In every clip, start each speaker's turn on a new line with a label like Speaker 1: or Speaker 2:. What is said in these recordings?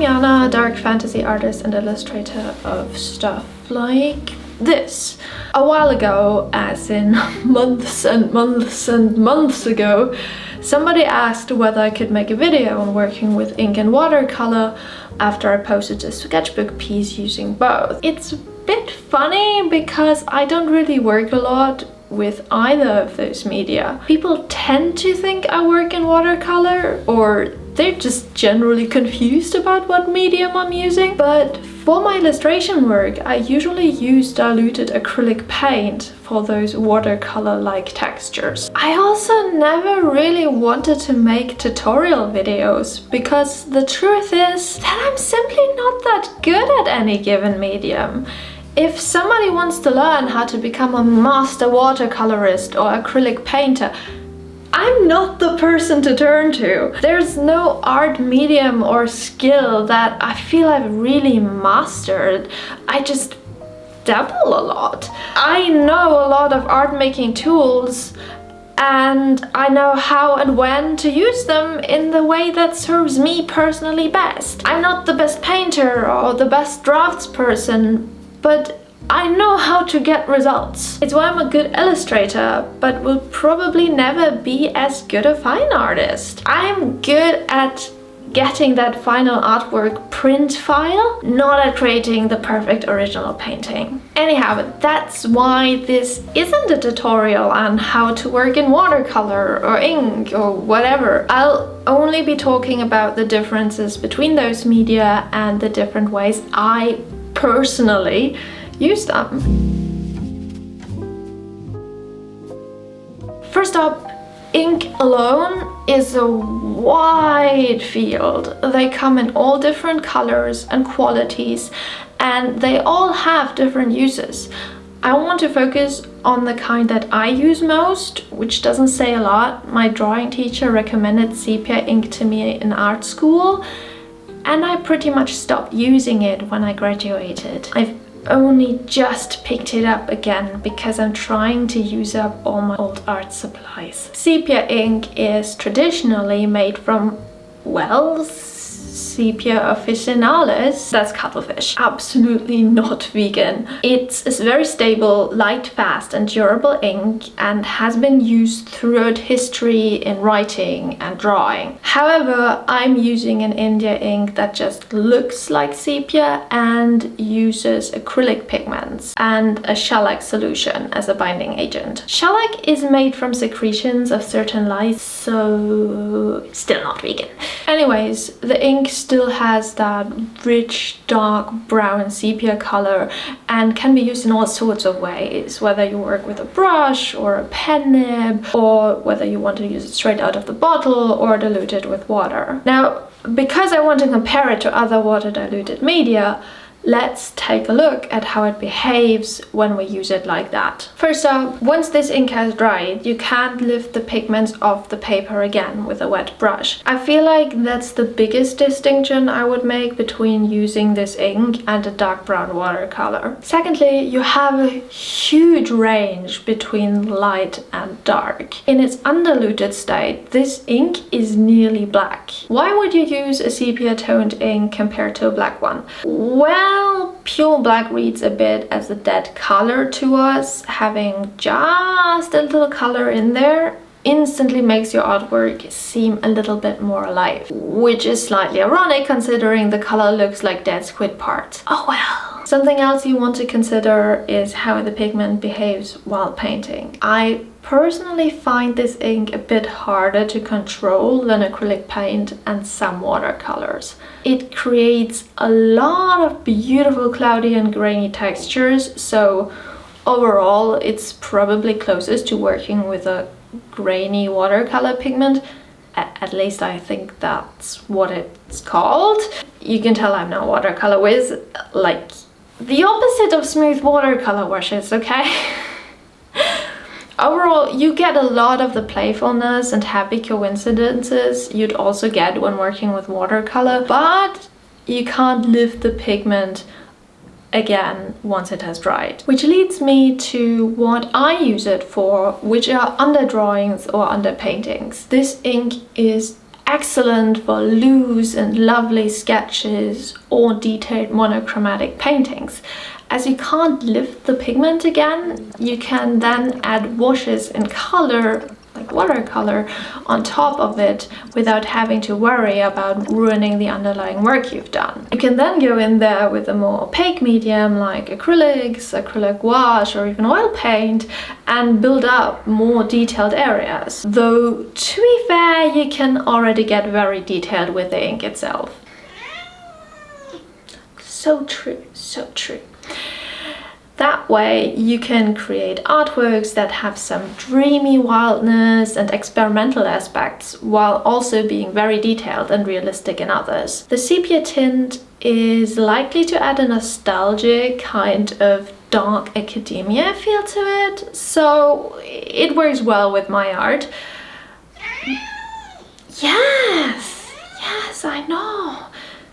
Speaker 1: Yana, dark fantasy artist and illustrator of stuff like this. A while ago, as in months and months and months ago, somebody asked whether I could make a video on working with ink and watercolor after I posted a sketchbook piece using both. It's a bit funny because I don't really work a lot with either of those media. People tend to think I work in watercolor, or they're just generally confused about what medium I'm using. But for my illustration work, I usually use diluted acrylic paint for those watercolor-like textures. I also never really wanted to make tutorial videos because the truth is that I'm simply not that good at any given medium. If somebody wants to learn how to become a master watercolorist or acrylic painter, I'm not the person to turn to. There's no art medium or skill that I feel I've really mastered. I just dabble a lot. I know a lot of art making tools and I know how and when to use them in the way that serves me personally best. I'm not the best painter or the best draftsperson, but I know how to get results. It's why I'm a good illustrator, but will probably never be as good a fine artist. I'm good at getting that final artwork print file, not at creating the perfect original painting. Anyhow, that's why this isn't a tutorial on how to work in watercolor or ink or whatever. I'll only be talking about the differences between those media and the different ways I personally use them. First up, ink alone is a wide field. They come in all different colors and qualities, and they all have different uses. I want to focus on the kind that I use most, which doesn't say a lot. My drawing teacher recommended sepia ink to me in art school, and I pretty much stopped using it when I graduated. I've only just picked it up again because I'm trying to use up all my old art supplies. Sepia ink is traditionally made from, well, sepia officinalis, that's cuttlefish. Absolutely not vegan. It's a very stable, light, fast and durable ink and has been used throughout history in writing and drawing. However, I'm using an India ink that just looks like sepia and uses acrylic pigments and a shellac solution as a binding agent. Shellac is made from secretions of certain lice, so still not vegan. Anyways, the ink still has that rich dark brown sepia color and can be used in all sorts of ways, whether you work with a brush or a pen nib, or whether you want to use it straight out of the bottle or dilute it with water. Now, because I want to compare it to other water diluted media, let's take a look at how it behaves when we use it like that. First up, once this ink has dried, you can't lift the pigments off the paper again with a wet brush. I feel like that's the biggest distinction I would make between using this ink and a dark brown watercolor. Secondly, you have a huge range between light and dark. In its undiluted state, this ink is nearly black. Why would you use a sepia toned ink compared to a black one? Well, pure black reads a bit as a dead color to us. Having just a little color in there instantly makes your artwork seem a little bit more alive, which is slightly ironic considering the color looks like dead squid parts. Oh well. Something else you want to consider is how the pigment behaves while painting. I personally find this ink a bit harder to control than acrylic paint and some watercolors. It creates a lot of beautiful cloudy and grainy textures, so overall it's probably closest to working with a grainy watercolor pigment. At least I think that's what it's called. You can tell I'm not watercolor whiz, like the opposite of smooth watercolor washes, okay? Overall, you get a lot of the playfulness and happy coincidences you'd also get when working with watercolor, but you can't lift the pigment again once it has dried. Which leads me to what I use it for, which are under drawings or under paintings. This ink is excellent for loose and lovely sketches or detailed monochromatic paintings. As you can't lift the pigment again, you can then add washes in color, like watercolor, on top of it without having to worry about ruining the underlying work you've done. You can then go in there with a more opaque medium like acrylics, acrylic gouache, or even oil paint and build up more detailed areas. Though, to be fair, you can already get very detailed with the ink itself. So true, so true. That way you can create artworks that have some dreamy wildness and experimental aspects while also being very detailed and realistic in others. The sepia tint is likely to add a nostalgic kind of dark academia feel to it, so it works well with my art. Yes, I know.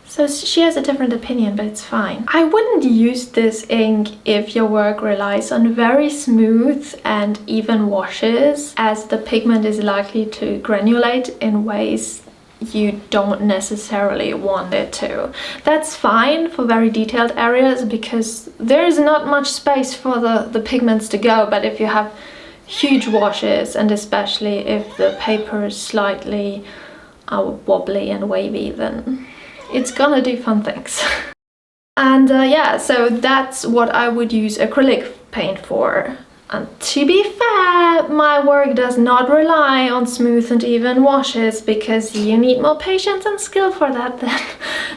Speaker 1: So she has a different opinion, but it's fine. I wouldn't use this ink if your work relies on very smooth and even washes, as the pigment is likely to granulate in ways you don't necessarily want it to. That's fine for very detailed areas because there's not much space for the pigments to go, but if you have huge washes, and especially if the paper is slightly wobbly and wavy, then it's gonna do fun things. And yeah, so that's what I would use acrylic paint for. And to be fair, my work does not rely on smooth and even washes because you need more patience and skill for that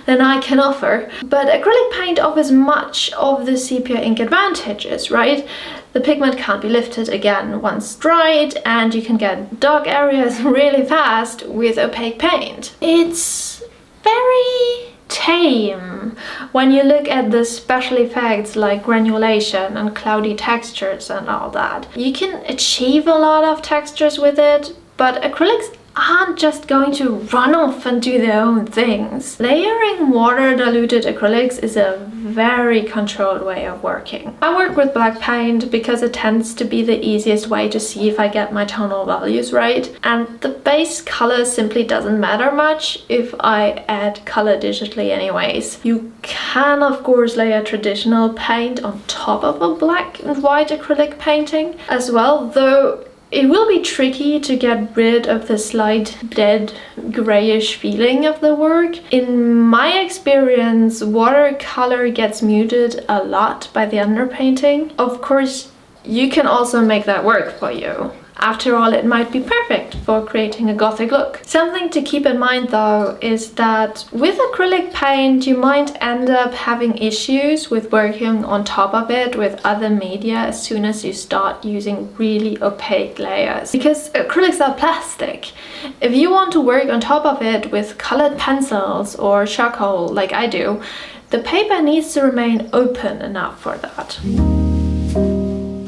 Speaker 1: than I can offer. But acrylic paint offers much of the sepia ink advantages, right? The pigment can't be lifted again once dried, and you can get dark areas really fast with opaque paint. It's very tame when you look at the special effects like granulation and cloudy textures and all that. You can achieve a lot of textures with it, but acrylics aren't just going to run off and do their own things. Layering water diluted acrylics is a very controlled way of working. I work with black paint because it tends to be the easiest way to see if I get my tonal values right, and the base color simply doesn't matter much if I add color digitally anyways. You can of course layer traditional paint on top of a black and white acrylic painting as well, though it will be tricky to get rid of the slight dead grayish feeling of the work. In my experience, watercolor gets muted a lot by the underpainting. Of course, you can also make that work for you. After all, it might be perfect for creating a gothic look. Something to keep in mind though is that with acrylic paint you might end up having issues with working on top of it with other media as soon as you start using really opaque layers. Because acrylics are plastic. If you want to work on top of it with colored pencils or charcoal like I do, the paper needs to remain open enough for that.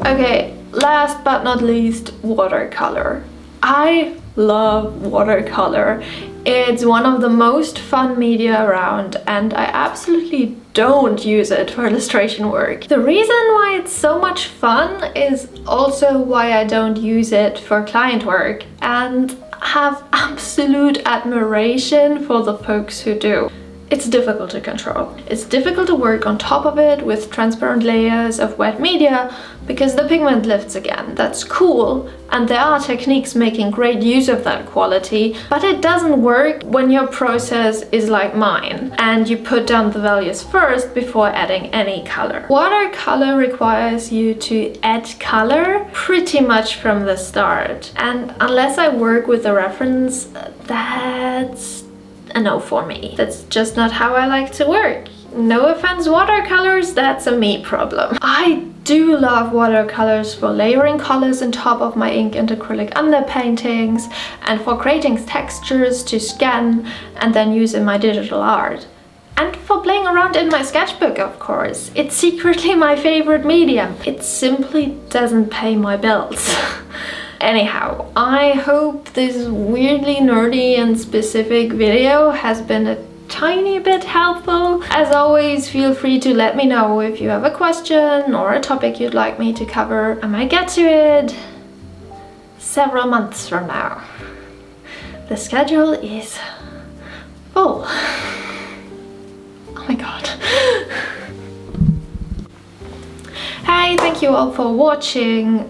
Speaker 1: Okay, last but not least, watercolor. I love watercolor. It's one of the most fun media around, and I absolutely don't use it for illustration work. The reason why it's so much fun is also why I don't use it for client work, and have absolute admiration for the folks who do. It's difficult to control. It's difficult to work on top of it with transparent layers of wet media because the pigment lifts again. That's cool, and there are techniques making great use of that quality, but it doesn't work when your process is like mine and you put down the values first before adding any color. Watercolor requires you to add color pretty much from the start, and unless I work with a reference, that's a no for me. That's just not how I like to work. No offense, watercolors, that's a me problem. I do love watercolors for layering colors on top of my ink and acrylic underpaintings, and for creating textures to scan and then use in my digital art. And for playing around in my sketchbook, of course. It's secretly my favorite medium. It simply doesn't pay my bills. Anyhow, I hope this weirdly nerdy and specific video has been a tiny bit helpful. As always, feel free to let me know if you have a question or a topic you'd like me to cover. I might get to it several months from now. the schedule is full. Oh my god. Hey, thank you all for watching.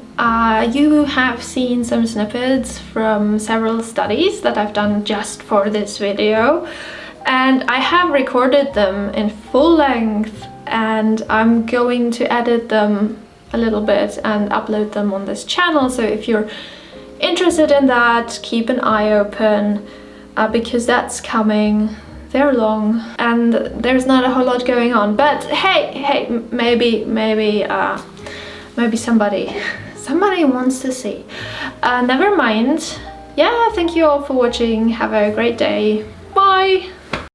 Speaker 1: You have seen some snippets from several studies that I've done just for this video, and I have recorded them in full length, and I'm going to edit them a little bit and upload them on this channel. So if you're interested in that, keep an eye open, because that's coming. They're long and there's not a whole lot going on, but hey, maybe somebody wants to see. Never mind. Yeah, thank you all for watching. Have a great day. Bye.